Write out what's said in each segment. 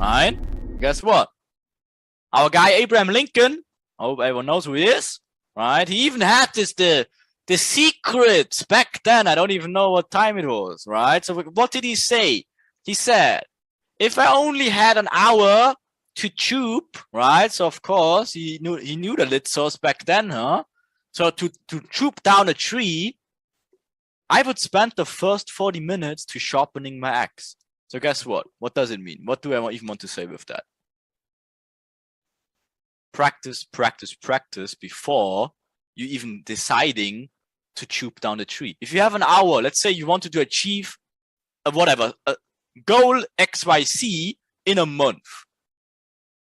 right? Guess what? Our guy Abraham Lincoln, I hope everyone knows who he is, right? He even had the secrets back then. I don't even know what time it was, right? So what did he say? He said, if I only had an hour to choop, right? So of course he knew the lit source back then, huh? So to choop down a tree, I would spend the first 40 minutes to sharpening my axe. So guess what? What does it mean? What do I even want to say with that? Practice, practice, practice before you even deciding to choop down the tree. If you have an hour, let's say you wanted to achieve a goal XYZ in a month.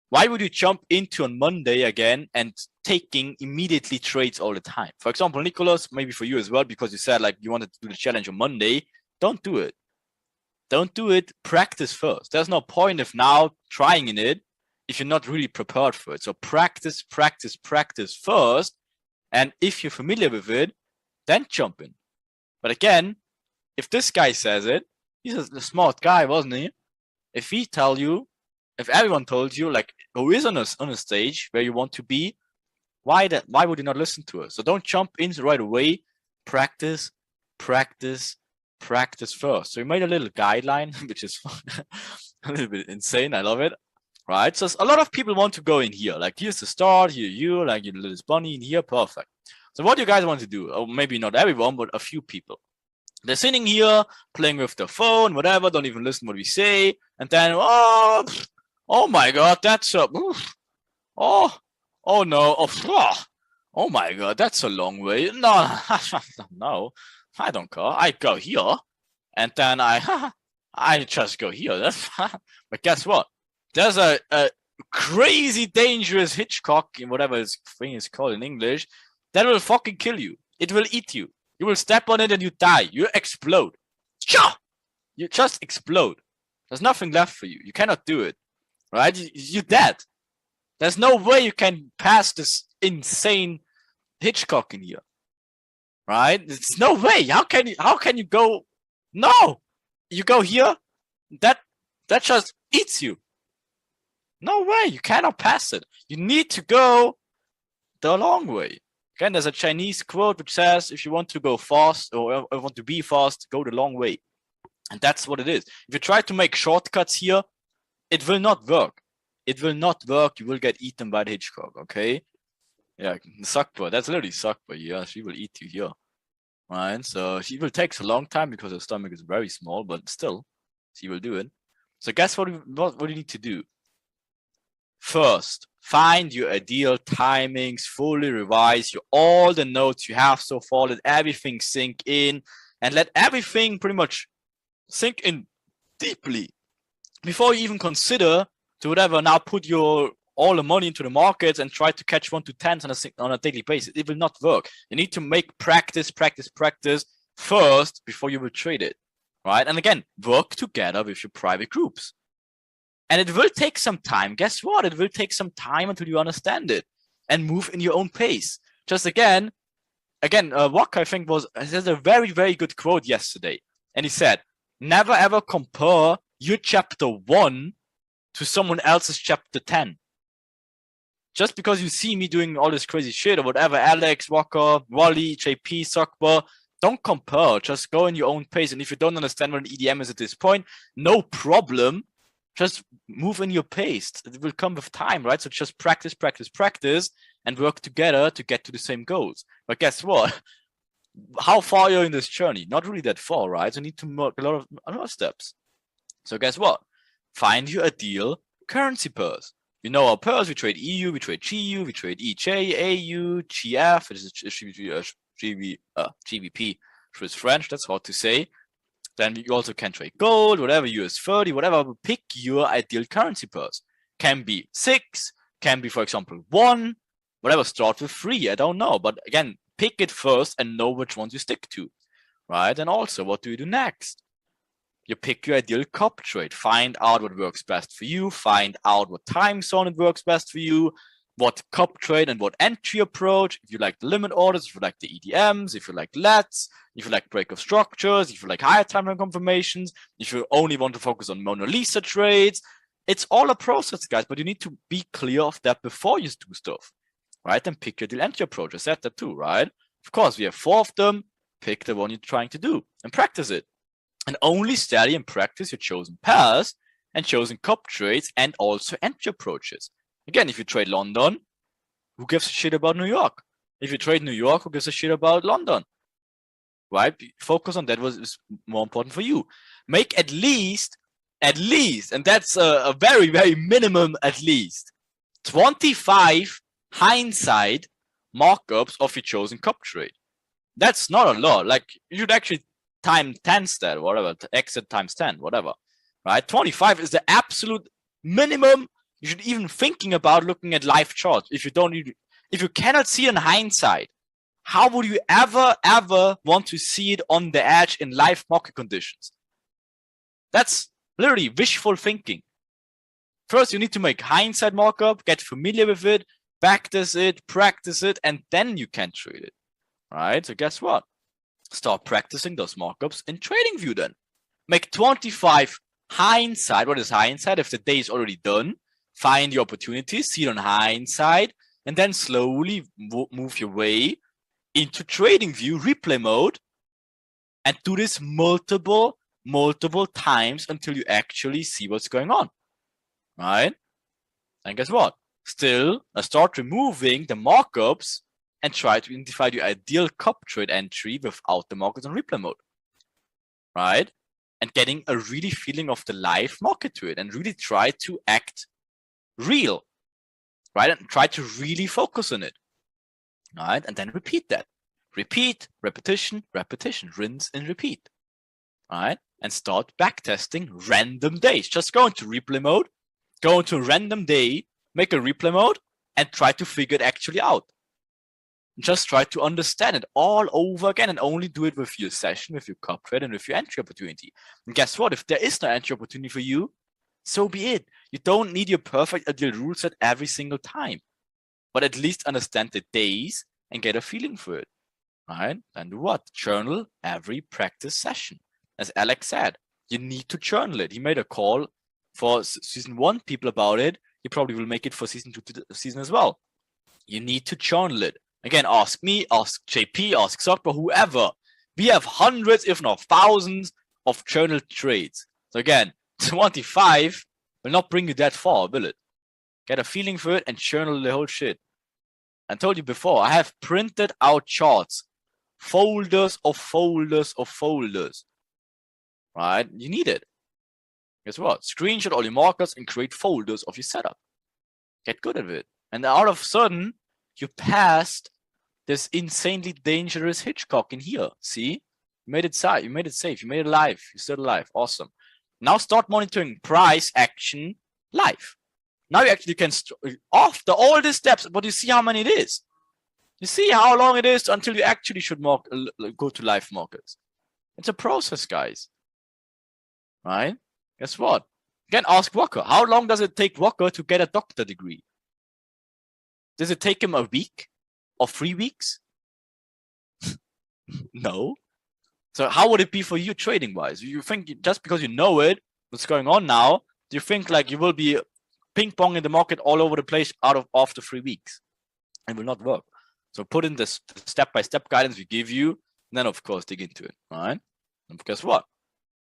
Why would you jump into on Monday again and taking immediately trades all the time? For example, Nicholas, maybe for you as well, because you said like you wanted to do the challenge on Monday. Don't do it. Don't do it. Practice first. There's no point of now trying in it if you're not really prepared for it. So practice, practice, practice first. And if you're familiar with it, then jump in. But again, if this guy says it, he's a smart guy, wasn't he? If he tell you, if everyone told you, like, who is on a stage where you want to be, why would you not listen to us? So don't jump in right away. Practice, practice, practice first. So we made a little guideline, which is a little bit insane. I love it. Right? So a lot of people want to go in here. Like, here's the start, here you, like your little bunny in here, perfect. So what do you guys want to do? Or maybe not everyone, but a few people. They're sitting here, playing with their phone, whatever, don't even listen to what we say. And then, oh my God, that's a, oh no, oh my God, that's a long way. No, no, I don't go. I go here, and then I just go here. But guess what? There's a crazy dangerous Hitchcock, in whatever this thing is called in English, that will fucking kill you. It will eat you. You will step on it and you die. You explode. You just explode. There's nothing left for you. You cannot do it. Right? You're dead. There's no way you can pass this insane Hitchcock in here. Right? There's no way. How can you go? No! You go here, that just eats you. No way. You cannot pass it. You need to go the long way. Again, there's a Chinese quote which says, if you want to go fast or want to be fast, go the long way. And that's what it is. If you try to make shortcuts here, it will not work. It will not work. You will get eaten by the Hitchcock, okay? Yeah, Sakpa, that's literally Sakpa. Yeah, she will eat you here. Right? So she will take a long time because her stomach is very small, but still, she will do it. So guess what you need to do? First, find your ideal timings, fully revise all the notes you have so far, let everything sink in, and let everything pretty much sink in deeply before you even consider to whatever now put all the money into the markets and try to catch 1 to 10s on a daily basis. It will not work. You need to make practice first before you will trade it, right? And again, work together with your private groups. And it will take some time. Guess what? It will take some time until you understand it and move in your own pace. Just again, Wok, I think, has a very, very good quote yesterday. And he said, never ever compare your chapter 1 to someone else's chapter 10. Just because you see me doing all this crazy shit or whatever, Alex, Walker, Wally, JP, Sokba, don't compare. Just go in your own pace. And if you don't understand what an EDM is at this point, no problem. Just move in your pace. It will come with time, right? So just practice, and work together to get to the same goals. But guess what? How far are you in this journey? Not really that far, right? So you need to make a lot of steps. So guess what? Find your ideal currency pairs. You know our pairs. We trade EU, we trade GU, we trade EJ, AU, GF, which is GBP, Swiss French. That's hard to say. Then you also can trade gold, whatever, US 30, whatever. Pick your ideal currency pairs. Can be 6, can be, for example, 1, whatever. Start with 3. I don't know. But again, pick it first and know which ones you stick to, right? And also, what do you do next? You pick your ideal cup trade. Find out what works best for you. Find out what time zone it works best for you. What cup trade and what entry approach. If you like the limit orders, if you like the EDMs, if you like LETs, if you like break of structures, if you like higher time confirmations, if you only want to focus on Mona Lisa trades, It's all a process, guys, but you need to be clear of that before you do stuff, right? And pick your deal entry approach. I said that too, right? Of course, we have 4 of them. Pick the one you're trying to do and practice it. And only study and practice your chosen pairs and chosen cup trades and also entry approaches. Again, if you trade London, who gives a shit about New York? If you trade New York, who gives a shit about London? Right? Focus on that what is more important for you. Make at least, and that's a very, very minimum at least, 25 hindsight markups of your chosen cup trade. That's not a lot. Like, you should actually time 10 that, whatever, exit times 10, whatever, right? 25 is the absolute minimum you should even thinking about looking at live charts. If you cannot see in hindsight, how would you ever want to see it on the edge in live market conditions? That's literally wishful thinking. First, you need to make hindsight markup, get familiar with it, practice it, and then you can trade it, right? So guess what? Start practicing those markups in TradingView then. Make 25 hindsight. What is hindsight? If the day is already done, find the opportunities, see it on hindsight, and then slowly move your way into TradingView replay mode and do this multiple times until you actually see what's going on, right? And guess what? Still, start removing the markups and try to identify the ideal cup trade entry without the markets on replay mode, right? And getting a really feeling of the live market to it and really try to act real, right? And try to really focus on it, right? And then repeat that. Repeat, repetition, rinse and repeat, right? And start backtesting random days. Just go into replay mode, go into a random day, make a replay mode, and try to figure it actually out. Just try to understand it all over again and only do it with your session, with your cup trade, and with your entry opportunity. And guess what? If there is no entry opportunity for you, so be it. You don't need your perfect ideal rule set every single time, but at least understand the days and get a feeling for it, right? And do what? Journal every practice session. As Alex said, you need to journal it. He made a call for season 1 people about it. He probably will make it for season 2 season as well. You need to journal it. Again, ask me, ask JP, ask Sokpa, whoever. We have hundreds, if not thousands, of journal trades. So again, 25 will not bring you that far, will it? Get a feeling for it and journal the whole shit. I told you before, I have printed out charts. Folders of folders of folders. Right? You need it. Guess what? Screenshot all your markers and create folders of your setup. Get good at it. And all of a sudden, you passed this insanely dangerous Hitchcock in here. See? You made it safe. You made it safe. You made it live. You're still alive. Awesome. Now start monitoring price action live. Now you actually can, after all these steps, but you see how many it is. You see how long it is until you actually should go to live markets. It's a process, guys. Right? Guess what? Again, ask Walker. How long does it take Walker to get a doctor degree? Does it take him a week or 3 weeks? No. So how would it be for you trading wise? You think just because you know it, what's going on now, do you think like you will be ping pong in the market all over the place after 3 weeks? It will not work. So put in this step-by-step guidance we give you, and then of course dig into it, right? And guess what?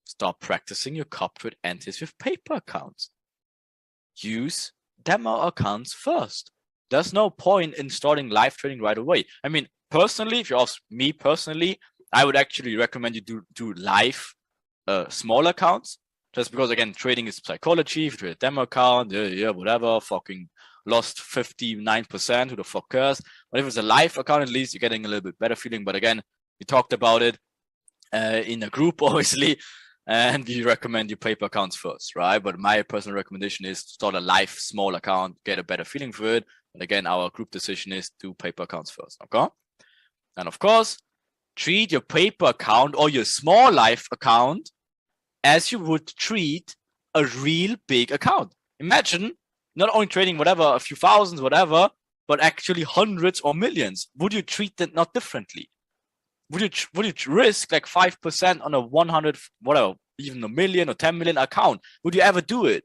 Start practicing your cup trade entries with paper accounts. Use demo accounts first. There's no point in starting live trading right away. I mean, personally, if you ask me personally, I would actually recommend you do live small accounts, just because again, trading is psychology. If you trade a demo account, yeah, whatever, fucking lost 59%, who the fuck cares? But if it's a live account, at least you're getting a little bit better feeling. But again, we talked about it in a group, obviously, and we recommend you paper accounts first, right? But my personal recommendation is to start a live small account, get a better feeling for it. But again, our group decision is to paper accounts first, okay? And of course, treat your paper account or your small live account as you would treat a real big account. Imagine not only trading whatever, a few thousands, whatever, but actually hundreds or millions. Would you treat that not differently? Would you risk like 5% on a 100, whatever, even a million or 10 million account? Would you ever do it?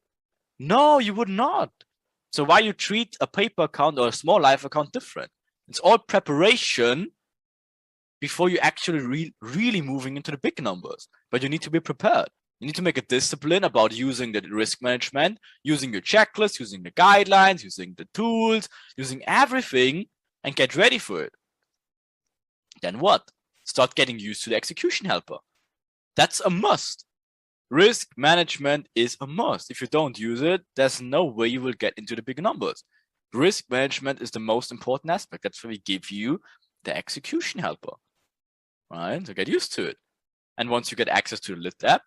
No, you would not. So why you treat a paper account or a small live account different? It's all preparation before you actually really moving into the big numbers. But you need to be prepared. You need to make a discipline about using the risk management, using your checklist, using the guidelines, using the tools, using everything, and get ready for it. Then what? Start getting used to the execution helper. That's a must. Risk management is a must. If you don't use it, there's no way you will get into the big numbers. Risk management is the most important aspect. That's why we give you the execution helper, right? So get used to it. And once you get access to the Lit app,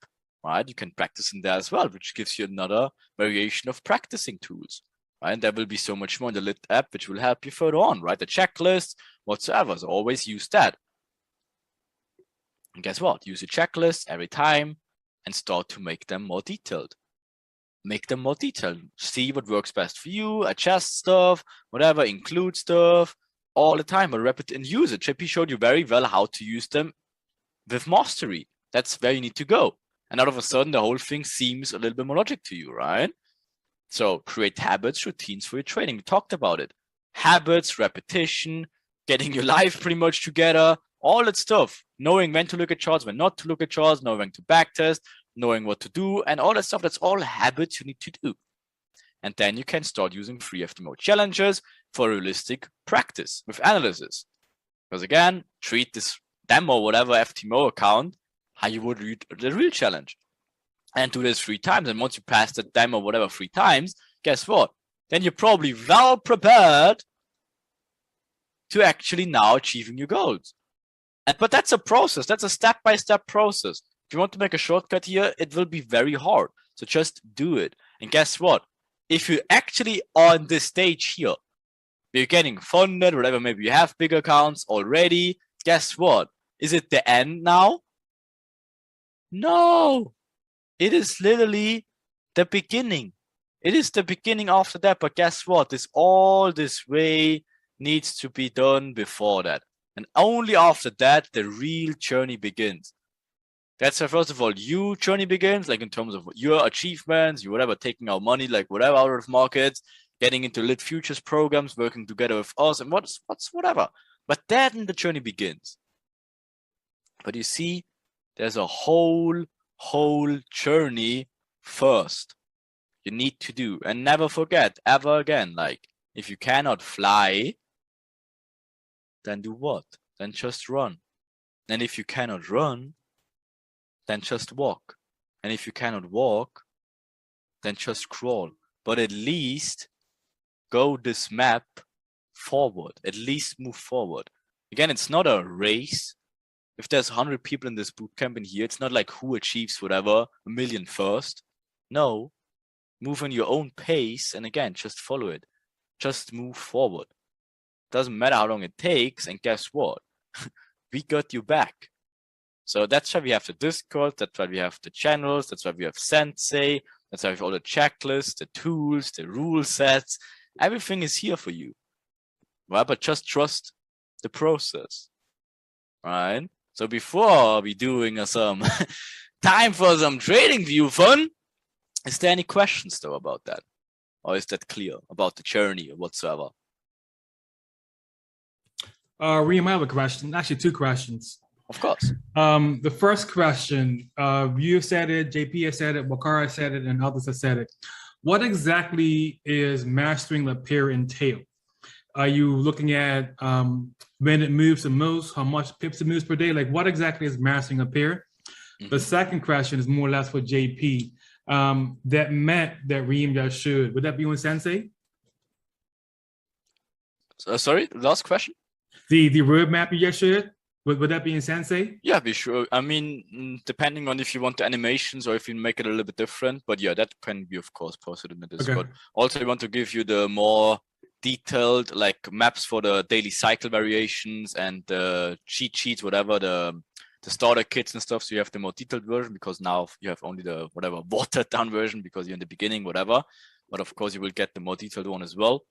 right, you can practice in there as well, which gives you another variation of practicing tools, right? And there will be so much more in the Lit app, which will help you further on, right? The checklist, whatsoever. So always use that. And guess what? Use your checklist every time and start to make them more detailed. Make them more detailed. See what works best for you, adjust stuff, whatever, include stuff all the time, but replicate and use it. JP showed you very well how to use them with mastery. That's where you need to go. And all of a sudden, the whole thing seems a little bit more logic to you, right? So create habits, routines for your trading. We talked about it. Habits, repetition, getting your life pretty much together, all that stuff. Knowing when to look at charts, when not to look at charts, knowing when to backtest, knowing what to do, and all that stuff. That's all habits you need to do. And then you can start using free FTMO challenges for realistic practice with analysis. Because again, treat this demo, whatever FTMO account, how you would read the real challenge. And do this 3 times. And once you pass the demo, whatever, 3 times, guess what? Then you're probably well prepared to actually now achieving your goals. But that's a process. That's a step-by-step process. If you want to make a shortcut here, it will be very hard. So just do it. And guess what? If you actually are on this stage here, you're getting funded, whatever, maybe you have big accounts already, guess what? Is it the end now? No. It is literally the beginning. It is the beginning after that. But guess what? All this way needs to be done before that. And only after that, the real journey begins. That's why, first of all, your journey begins, like in terms of your achievements, you whatever, taking our money, like whatever, out of markets, getting into lit futures programs, working together with us, and what's whatever. But then the journey begins. But you see, there's a whole journey first you need to do. And never forget, ever again, like, if you cannot fly, then do what? Then just run. And if you cannot run, then just walk. And if you cannot walk, then just crawl. But at least go this map forward. At least move forward. Again, it's not a race. If there's 100 people in this bootcamp in here, it's not like who achieves whatever, 1 million first. No, move on your own pace. And again, just follow it. Just move forward. Doesn't matter how long it takes. And guess what? We got you back. So that's why we have the Discord. That's why we have the channels. That's why we have Sensei. That's why we have all the checklists, the tools, the rule sets. Everything is here for you. Right? But just trust the process. Right? So before we doing some time for some trading view fun, is there any questions though about that? Or is that clear about the journey or whatsoever? Reem, I have a question. Actually, 2 questions. Of course. The first question, you said it, JP has said it, Wakara said it, and others have said it. What exactly is mastering the pair entail? Are you looking at when it moves the most, how much pips it moves per day? Like, what exactly is mastering a pair? The second question is more or less for JP. That map that Reem just showed, would that be on Sensei? Sorry, last question? The roadmap you just showed? Would that be in Sensei? Yeah, be sure. I mean, depending on if you want the animations or if you make it a little bit different, but yeah, that can be of course posted in the Discord. Okay. Also, I want to give you the more detailed like maps for the daily cycle variations and the cheat sheets, whatever, the starter kits and stuff. So you have the more detailed version because now you have only the whatever watered down version because you're in the beginning, whatever. But of course, you will get the more detailed one as well.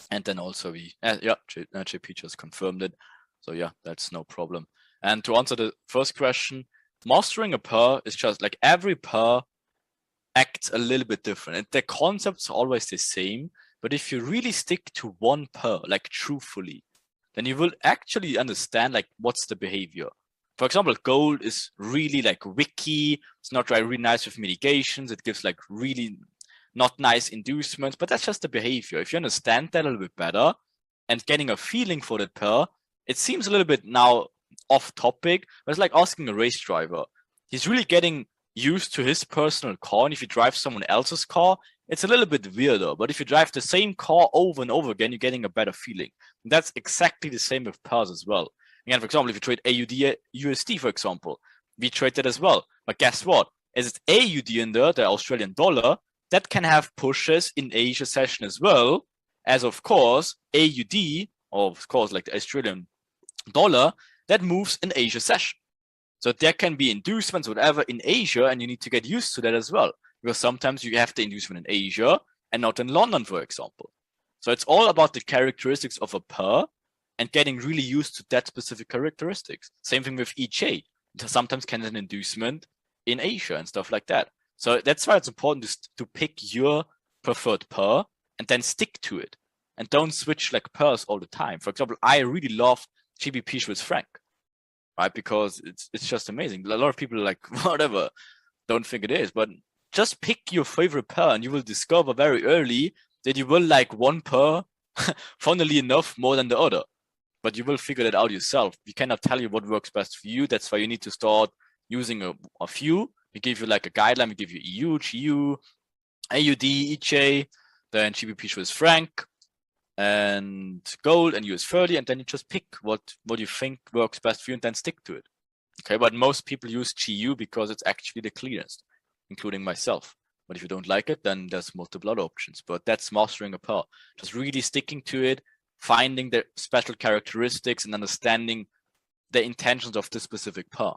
And then also JP just confirmed it. So yeah, that's no problem. And to answer the first question, mastering a pair is just like every pair acts a little bit different. And the concepts are always the same, but if you really stick to one pearl, like truthfully, then you will actually understand like what's the behavior. For example, gold is really like wicky. It's not really nice with mitigations. It gives like really not nice inducements, but that's just the behavior. If you understand that a little bit better and getting a feeling for that pair, it seems a little bit now off topic, but it's like asking a race driver. He's really getting used to his personal car, and if you drive someone else's car, it's a little bit weirder. But if you drive the same car over and over again, you're getting a better feeling. And that's exactly the same with pairs as well. Again, for example, if you trade AUD USD, for example, we trade that as well. But guess what? As it's AUD in there, the Australian dollar, that can have pushes in Asia session as well, as of course AUD, or of course like the Australian dollar, that moves in Asia session. So there can be inducements, whatever, in Asia, and you need to get used to that as well, because sometimes you have the inducement in Asia and not in London, for example. So it's all about the characteristics of a pair and getting really used to that specific characteristics. Same thing with EJ. Sometimes can have an inducement in Asia and stuff like that. So that's why it's important to pick your preferred pair and then stick to it. And don't switch like pairs all the time. For example, I really love GBP Swiss franc, right? Because it's just amazing. A lot of people are like, whatever, don't think it is. But just pick your favorite pair and you will discover very early that you will like one pair, funnily enough, more than the other. But you will figure that out yourself. We cannot tell you what works best for you. That's why you need to start using a few. We give you like a guideline. We give you EU, GU, AUD, EJ, then GBP Swiss franc, and gold and US 30, and then you just pick what you think works best for you and then stick to it. Okay, but most people use GU because it's actually the cleanest, including myself. But if you don't like it, then there's multiple other options. But that's mastering a pair. Just really sticking to it, finding the special characteristics and understanding the intentions of this specific pair.